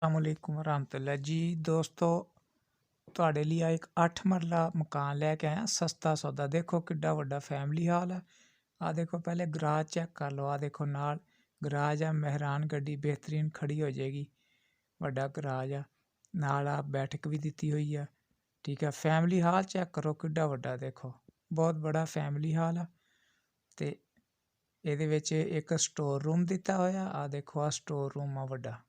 अस्सलामुअलैकुम वरहमतुल्लाह जी। दोस्तों ਤੁਹਾਡੇ ਲਈ ਆ ਇੱਕ 8 ਮਰਲਾ ਮਕਾਨ ਲੈ ਕੇ ਆਇਆ ਸਸਤਾ ਸੌਦਾ। ਦੇਖੋ ਕਿੱਡਾ ਵੱਡਾ ਫੈਮਿਲੀ ਹਾਲ ਹੈ। ਆ ਦੇਖੋ ਪਹਿਲੇ ਗਰਾਜ ਚੈੱਕ ਕਰ ਲਓ। ਆ ਦੇਖੋ ਨਾਲ ਗਰਾਜ ਆ, ਮਹਿਰਾਨ ਗੱਡੀ ਬਿਹਤਰੀਨ ਖੜੀ ਹੋ ਜਾਏਗੀ। ਵੱਡਾ ਗਰਾਜ ਆ, ਨਾਲ ਆ ਬੈਠਕ ਵੀ ਦਿੱਤੀ ਹੋਈ ਆ। ਠੀਕ ਹੈ, ਫੈਮਿਲੀ ਹਾਲ ਚੈੱਕ ਕਰੋ ਕਿੱਡਾ ਵੱਡਾ। ਦੇਖੋ ਬਹੁਤ ਬੜਾ ਫੈਮਿਲੀ ਹਾਲ ਆ ਤੇ ਇਹਦੇ ਵਿੱਚ ਇੱਕ ਸਟੋਰ ਰੂਮ ਦਿੱਤਾ ਹੋਇਆ। ਆ ਦੇਖੋ ਆ ਸਟੋਰ ਰੂਮ ਆ ਵੱਡਾ।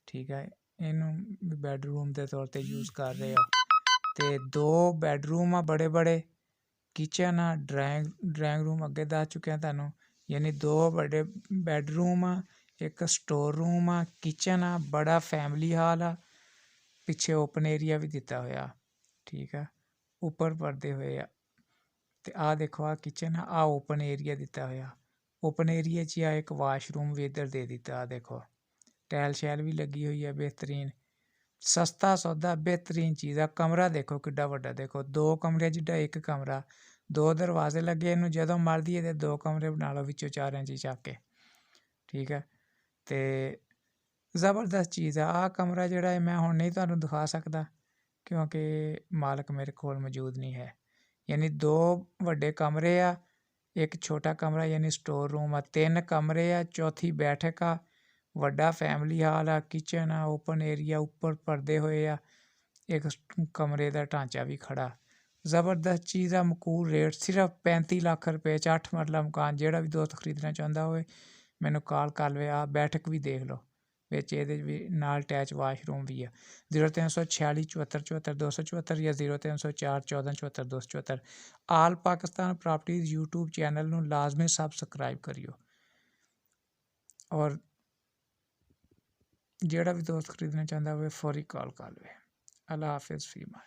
ਠੀਕ ਹੈ, ਇਹਨੂੰ ਬੈਡਰੂਮ ਦੇ ਤੌਰ ਤੇ ਯੂਜ਼ ਕਰ ਰਹੇ ਆ। ਤੇ 2 ਬੈਡਰੂਮ ਆ ਬੜੇ ਬੜੇ, ਕਿਚਨ ਆ, ਡਰਾਇੰਗ ਰੂਮ ਅੱਗੇ ਦੱਸ ਚੁੱਕਿਆ ਤੁਹਾਨੂੰ। ਯਾਨੀ 2 ਵੱਡੇ ਬੈਡਰੂਮ ਆ, ਇੱਕ ਸਟੋਰ ਰੂਮ ਆ, ਕਿਚਨ ਆ, ਬੜਾ ਫੈਮਿਲੀ ਹਾਲ ਆ। ਪਿੱਛੇ ਓਪਨ ਏਰੀਆ ਵੀ ਦਿੱਤਾ ਹੋਇਆ। ਠੀਕ ਆ, ਉੱਪਰ ਪਰਦੇ ਹੋਏ ਆ। ਤੇ ਆ ਦੇਖੋ ਆ ਕਿਚਨ ਆ, ਆ ਓਪਨ ਏਰੀਆ ਦਿੱਤਾ ਹੋਇਆ। ਓਪਨ ਏਰੀਆ 'ਚ ਆ ਇੱਕ ਵਾਸ਼ਰੂਮ ਵੀ ਇੱਧਰ ਦੇ ਦਿੱਤਾ। ਆ ਦੇਖੋ ਟੈਲ ਸ਼ੈਲ ਵੀ ਲੱਗੀ ਹੋਈ ਹੈ ਬਿਹਤਰੀਨ। ਸਸਤਾ ਸੌਦਾ, ਬਿਹਤਰੀਨ ਚੀਜ਼ ਆ। ਕਮਰਾ ਦੇਖੋ ਕਿੱਡਾ ਵੱਡਾ। ਦੇਖੋ 2 ਕਮਰੇ ਜਿੱਡਾ ਇੱਕ ਕਮਰਾ, 2 ਦਰਵਾਜ਼ੇ ਲੱਗੇ। ਇਹਨੂੰ ਜਦੋਂ ਮਰਜ਼ੀ ਇਹਦੇ 2 ਕਮਰੇ ਬਣਾ ਲਓ ਵਿੱਚੋਂ 4 ਇੰਚੀ ਚੱਕ ਕੇ। ਠੀਕ ਹੈ, ਤੇ ਜ਼ਬਰਦਸਤ ਚੀਜ਼ ਆ। ਆਹ ਕਮਰਾ ਜਿਹੜਾ ਹੈ ਮੈਂ ਹੁਣ ਨਹੀਂ ਤੁਹਾਨੂੰ ਦਿਖਾ ਸਕਦਾ ਕਿਉਂਕਿ ਮਾਲਕ ਮੇਰੇ ਕੋਲ ਮੌਜੂਦ ਨਹੀਂ ਹੈ। ਯਾਨੀ 2 ਵੱਡੇ ਕਮਰੇ ਆ, ਇੱਕ ਛੋਟਾ ਕਮਰਾ ਯਾਨੀ ਸਟੋਰ ਰੂਮ ਆ। 3 ਕਮਰੇ ਆ, ਚੌਥੀ ਬੈਠਕ ਆ। ਵੱਡਾ ਫੈਮਿਲੀ ਹਾਲ ਆ, ਕਿਚਨ ਆ, ਓਪਨ ਏਰੀਆ, ਉੱਪਰ ਪਰਦੇ ਹੋਏ ਆ। ਇੱਕ ਕਮਰੇ ਦਾ ਢਾਂਚਾ ਵੀ ਖੜਾ। ਜ਼ਬਰਦਸਤ ਚੀਜ਼ ਆ। ਮਕੂਲ ਰੇਟ ਸਿਰਫ 35 ਲੱਖ ਰੁਪਏ 'ਚ 8 ਮਰਲਾ ਮਕਾਨ। ਜਿਹੜਾ ਵੀ ਦੋਸਤ ਖਰੀਦਣਾ ਚਾਹੁੰਦਾ ਹੋਵੇ ਮੈਨੂੰ ਕਾਲ ਕਰ ਲਵੇ। ਆ ਬੈਠਕ ਵੀ ਦੇਖ ਲਓ, ਵਿੱਚ ਇਹਦੇ ਵੀ ਨਾਲ ਅਟੈਚ ਵਾਸ਼ਰੂਮ ਵੀ ਆ। 0346 74 74 274 ਜਾਂ 0304 14 74 274। ਆਲ ਪਾਕਿਸਤਾਨ ਪ੍ਰਾਪਰਟੀਜ਼ YouTube ਚੈਨਲ ਨੂੰ ਲਾਜ਼ਮੀ ਸਬਸਕ੍ਰਾਈਬ ਕਰਿਓ। ਔਰ ਜਿਹੜਾ ਵੀ ਦੋਸਤ ਖਰੀਦਣਾ ਚਾਹੁੰਦਾ ਹੋਵੇ ਫੌਰੀ ਕਾਲ ਕਰ ਲਵੇ। ਅੱਲਾ ਹਾਫਿਜ਼ ਫੀਮਾ।